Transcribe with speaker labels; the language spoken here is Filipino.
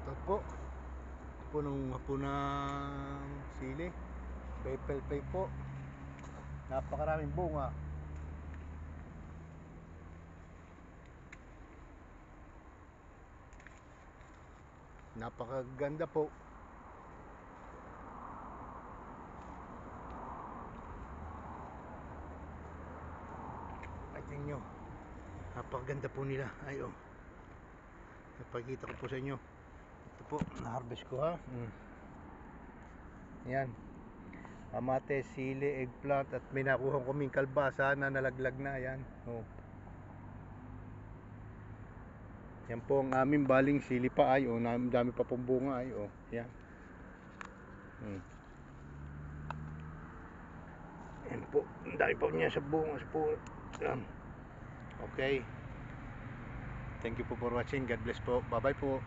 Speaker 1: shoutout po. Punong hapunang sili, pay po, napakaraming bunga. Napakaganda po. Ay, tingnan nyo, napakaganda po nila. Ay, oh, napakita ko po sa inyo. Ito po, na-harvest ko ha. Yan, amate, sili, eggplant, at may nakuha kaming kalbasa na nalaglag na. Yan, oh. Yan po ang aming baling sili pa. Ay, oh, dami pa pong bunga. Ay, oh, yan. Yan po, ang dami pa niya sa bunga. Yan. Okay, thank you po for watching. God bless po. Bye bye po.